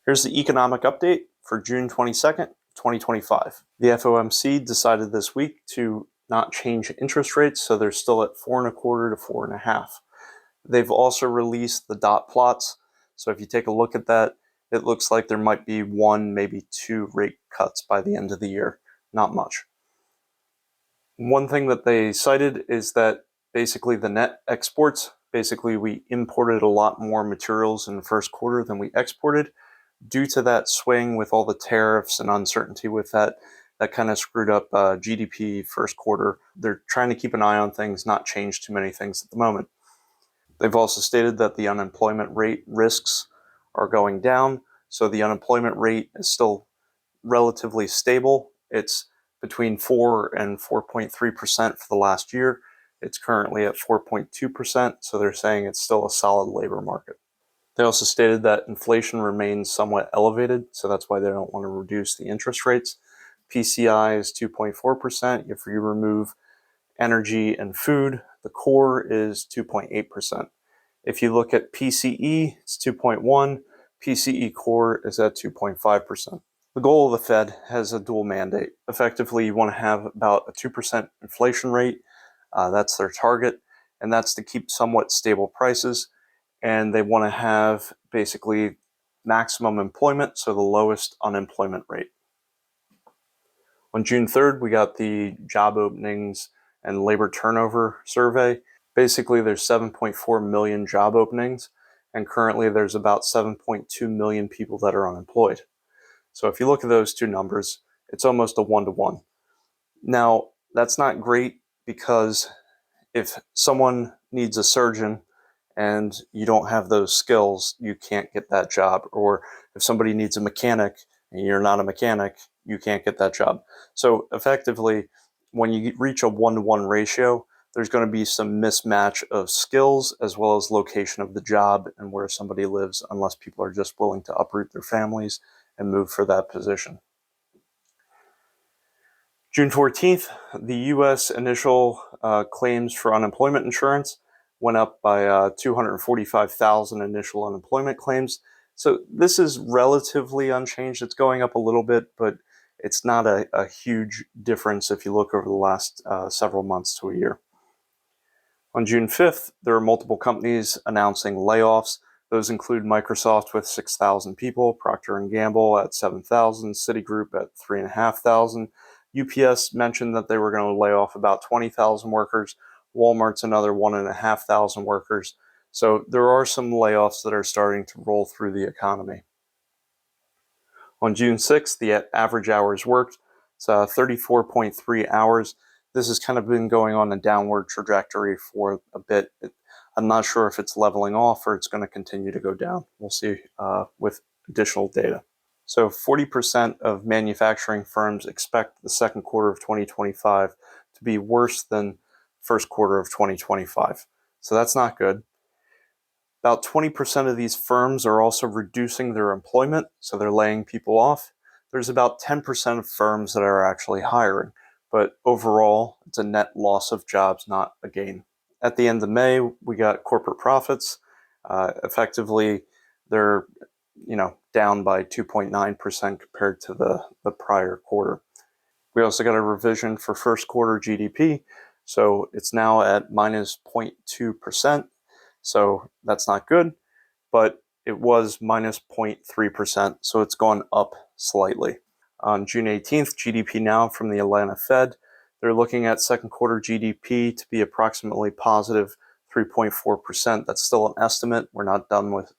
Here's the economic update for June 22nd, 2025. The FOMC decided this week to not change interest rates, so they're still at 4.25 to 4.5. They've also released the dot plots, so if you take a look at that, it looks like there might be one, maybe two rate cuts by the end of the year. Not much. One thing that they cited is that basically the net exports, basically we imported a lot more materials in the first quarter than we exported. Due to that swing with all the tariffs and uncertainty with that kind of screwed up GDP first quarter. They're trying to keep an eye on things, not change too many things at the moment. They've also stated that the unemployment rate risks are going down. So the unemployment rate is still relatively stable. It's between 4 and 4.3% for the last year. It's currently at 4.2%. So they're saying it's still a solid labor market. They also stated that inflation remains somewhat elevated, so that's why they don't want to reduce the interest rates. PCI is 2.4%. If you remove energy and food, the core is 2.8%. If you look at PCE, it's 2.1. PCE core is at 2.5%. The goal of the Fed has a dual mandate. Effectively, you want to have about a 2% inflation rate. That's their target, and that's to keep somewhat stable prices. And they want to have basically maximum employment, so the lowest unemployment rate. On June 3rd, we got the job openings and labor turnover survey. Basically, there's 7.4 million job openings, and currently there's about 7.2 million people that are unemployed. So if you look at those two numbers, it's almost a 1-to-1. Now, that's not great because if someone needs a surgeon and you don't have those skills, you can't get that job. Or if somebody needs a mechanic and you're not a mechanic, you can't get that job. So effectively, when you reach a 1-to-1 ratio, there's going to be some mismatch of skills as well as location of the job and where somebody lives, unless people are just willing to uproot their families and move for that position. June 14th, the U.S. initial claims for unemployment insurance went up by 245,000 initial unemployment claims. So this is relatively unchanged. It's going up a little bit, but it's not a huge difference if you look over the last several months to a year. On June 5th, there are multiple companies announcing layoffs. Those include Microsoft with 6,000 people, Procter & Gamble at 7,000, Citigroup at 3,500. UPS mentioned that they were going to lay off about 20,000 workers. Walmart's another 1,500 workers. So there are some layoffs that are starting to roll through the economy. On June 6th, the average hours worked. It's 34.3 hours. This has kind of been going on a downward trajectory for a bit. I'm not sure if it's leveling off or it's going to continue to go down. We'll see with additional data. So 40% of manufacturing firms expect the second quarter of 2025 to be worse than first quarter of 2025. So that's not good. About 20% of these firms are also reducing their employment, so they're laying people off. There's about 10% of firms that are actually hiring, but overall, it's a net loss of jobs, not a gain. At the end of May, we got corporate profits. Effectively, they're down by 2.9% compared to the prior quarter. We also got a revision for first quarter GDP. So it's now at minus 0.2%. So that's not good, but it was minus 0.3%. So it's gone up slightly. On June 18th, GDP Now from the Atlanta Fed, they're looking at second quarter GDP to be approximately positive 3.4%. That's still an estimate. We're not done with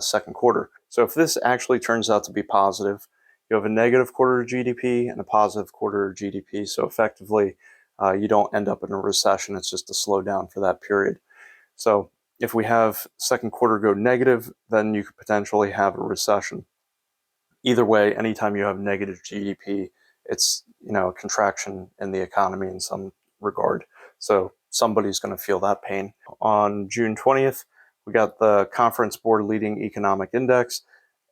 second quarter. So if this actually turns out to be positive, you have a negative quarter of GDP and a positive quarter of GDP. So effectively, you don't end up in a recession. It's just a slowdown for that period. So if we have second quarter go negative, then you could potentially have a recession. Either way, anytime you have negative GDP, it's a contraction in the economy in some regard. So somebody's going to feel that pain. On June 20th, we got the Conference Board Leading Economic Index.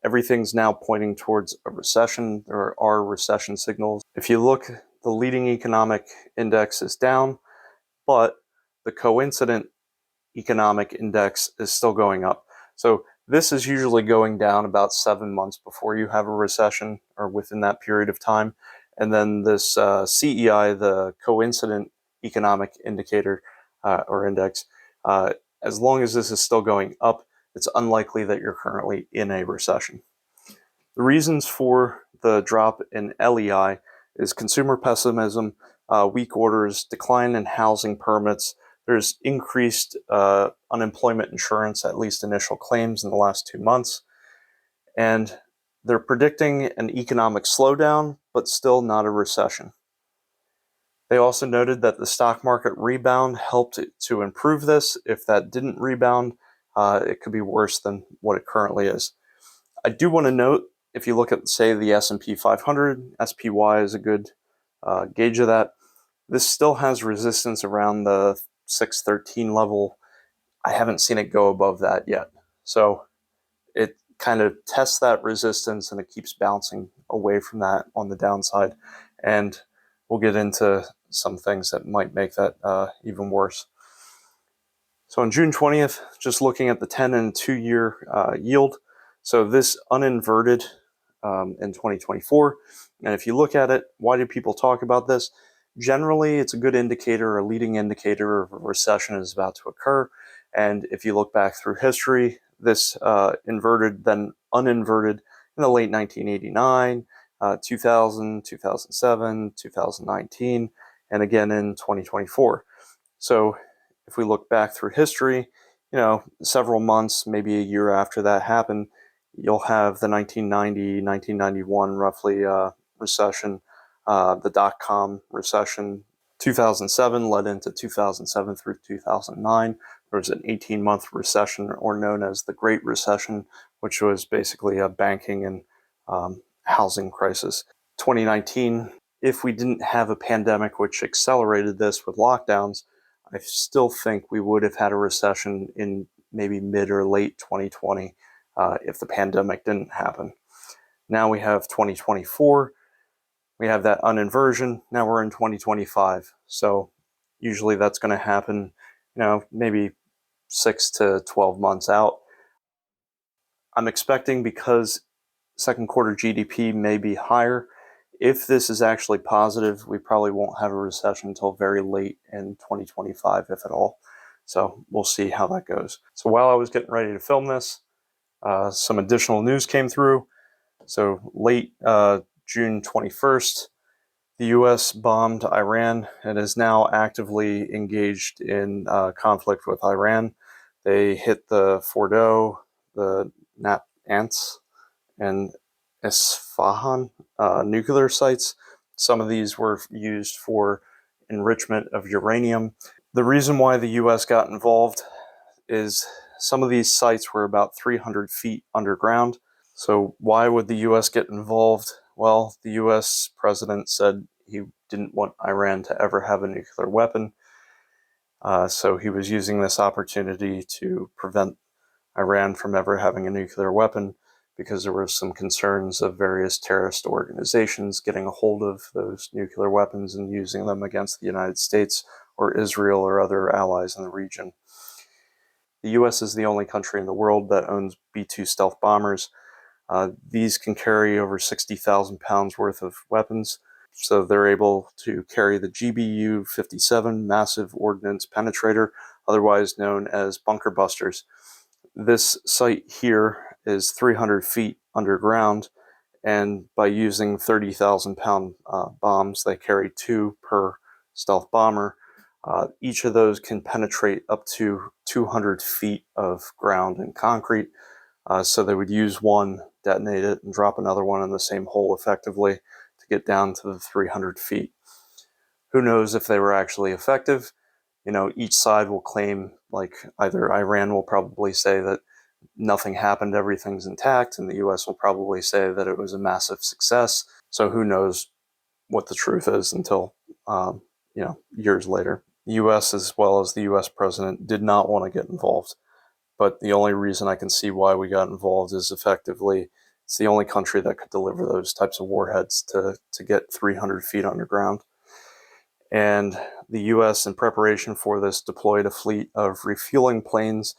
Everything's now pointing towards a recession. There are recession signals. If you look, the leading economic index is down, but the coincident economic index is still going up. So This is usually going down about 7 months before you have a recession or within that period of time. And then this CEI, the coincident economic indicator or index, as long as this is still going up, it's unlikely that you're currently in a recession. The reasons for the drop in LEI is consumer pessimism, weak orders, decline in housing permits. There's increased unemployment insurance, at least initial claims in the last 2 months. And they're predicting an economic slowdown, but still not a recession. They also noted that the stock market rebound helped to improve this. If that didn't rebound, it could be worse than what it currently is. I do want to note, if you look at, say, the S&P 500, SPY is a good gauge of that. This still has resistance around the 613 level. I haven't seen it go above that yet. So it kind of tests that resistance and it keeps bouncing away from that on the downside. And we'll get into some things that might make that even worse. So on June 20th, just looking at the 10 and 2-year yield. So this uninverted in 2024. And if you look at it, why do people talk about this? Generally, it's a good indicator, a leading indicator of a recession is about to occur. And if you look back through history, this inverted, then uninverted in the late 1989, 2000, 2007, 2019, and again in 2024. So if we look back through history, several months, maybe a year after that happened, you'll have the 1990, 1991 roughly recession, the dot-com recession. 2007 led into 2007 through 2009. There was an 18-month recession, or known as the Great Recession, which was basically a banking and housing crisis. 2019, if we didn't have a pandemic which accelerated this with lockdowns, I still think we would have had a recession in maybe mid or late 2020 if the pandemic didn't happen. Now we have 2024. We have that uninversion. Now we're in 2025. So usually that's going to happen, maybe 6 to 12 months out. I'm expecting, because second quarter GDP may be higher, if this is actually positive, we probably won't have a recession until very late in 2025, if at all. So we'll see how that goes. So while I was getting ready to film this, some additional news came through. So late June 21st, the U.S. bombed Iran and is now actively engaged in conflict with Iran. They hit the Fordo, the Natanz, and Isfahan nuclear sites. Some of these were used for enrichment of uranium. The reason why the U.S. got involved is some of these sites were about 300 feet underground. So why would the U.S. get involved? Well, the U.S. president said he didn't want Iran to ever have a nuclear weapon. So he was using this opportunity to prevent Iran from ever having a nuclear weapon, because there were some concerns of various terrorist organizations getting a hold of those nuclear weapons and using them against the United States or Israel or other allies in the region. The U.S. is the only country in the world that owns B-2 stealth bombers. These can carry over 60,000 pounds worth of weapons, so they're able to carry the GBU-57 massive ordnance penetrator, otherwise known as bunker busters. This site here is 300 feet underground, and by using 30,000-pound bombs, they carry 2 per stealth bomber. Each of those can penetrate up to 200 feet of ground and concrete. So they would use one, detonate it, and drop another one in the same hole effectively to get down to the 300 feet. Who knows if they were actually effective? Each side will claim, like either Iran will probably say that nothing happened, everything's intact, and the U.S. will probably say that it was a massive success. So who knows what the truth is until, years later. The U.S. as well as the U.S. president did not want to get involved. But the only reason I can see why we got involved is effectively it's the only country that could deliver those types of warheads to get 300 feet underground. And the U.S., in preparation for this, deployed a fleet of refueling planes.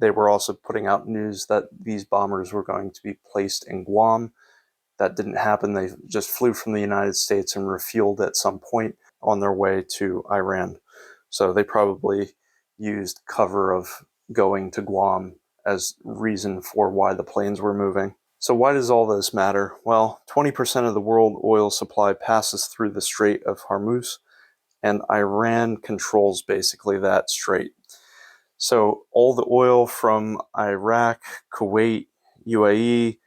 they were also putting out news that these bombers were going to be placed in Guam. That didn't happen. They just flew from the United States and refueled at some point on their way to Iran. So they probably used cover of going to Guam as reason for why the planes were moving. So why does all this matter? Well, 20% of the world oil supply passes through the Strait of Hormuz, and Iran controls basically that strait. So all the oil from Iraq, Kuwait, UAE,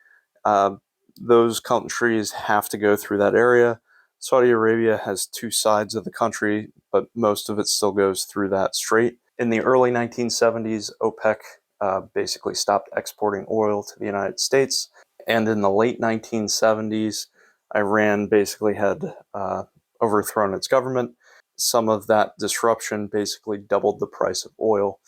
those countries have to go through that area. Saudi Arabia has two sides of the country, but most of it still goes through that strait. In the early 1970s, OPEC basically stopped exporting oil to the United States. And in the late 1970s, Iran basically had overthrown its government. Some of that disruption basically doubled the price of oil.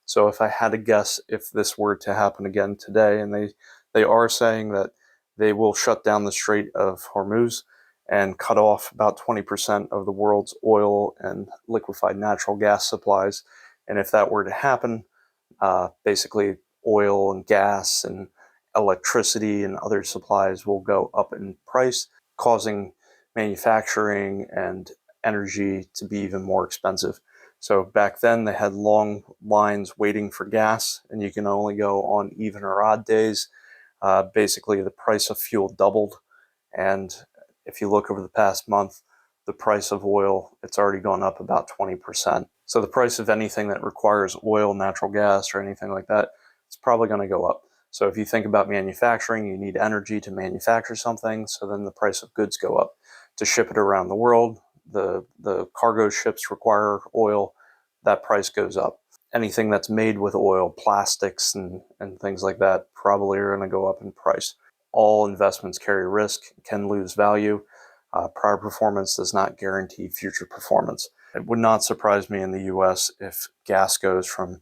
So if I had to guess, if this were to happen again today, and they are saying that they will shut down the Strait of Hormuz and cut off about 20% of the world's oil and liquefied natural gas supplies. And if that were to happen, basically oil and gas and electricity and other supplies will go up in price, causing manufacturing and energy to be even more expensive. So back then they had long lines waiting for gas, and you can only go on even or odd days. Basically the price of fuel doubled, and if you look over the past month, the price of oil, it's already gone up about 20%. So the price of anything that requires oil, natural gas, or anything like that, it's probably going to go up. So if you think about manufacturing, you need energy to manufacture something, so then the price of goods go up. To ship it around the world, the cargo ships require oil, that price goes up. Anything that's made with oil, plastics and things like that, probably are going to go up in price. All investments carry risk, can lose value. Prior performance does not guarantee future performance. It would not surprise me in the US if gas goes from,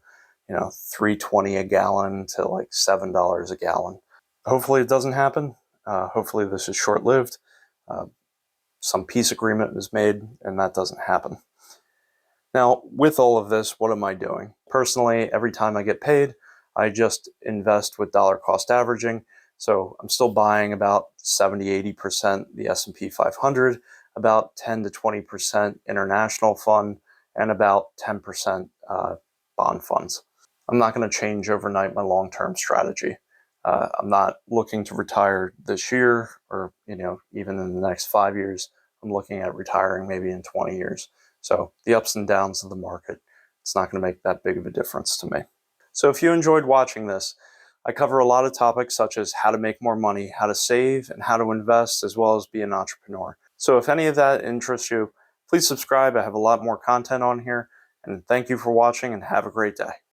$3.20 a gallon to like $7 a gallon. Hopefully it doesn't happen. Hopefully this is short-lived. Some peace agreement is made and that doesn't happen. Now, with all of this, what am I doing? Personally, every time I get paid, I just invest with dollar cost averaging. So I'm still buying about 70-80% the S&P 500, about 10 to 20% international fund, and about 10% bond funds. I'm not going to change overnight my long-term strategy. I'm not looking to retire this year or, even in the next 5 years. I'm looking at retiring maybe in 20 years. So the ups and downs of the market, it's not going to make that big of a difference to me. So if you enjoyed watching this, I cover a lot of topics such as how to make more money, how to save, and how to invest, as well as be an entrepreneur. So if any of that interests you, please subscribe. I have a lot more content on here. And thank you for watching and have a great day.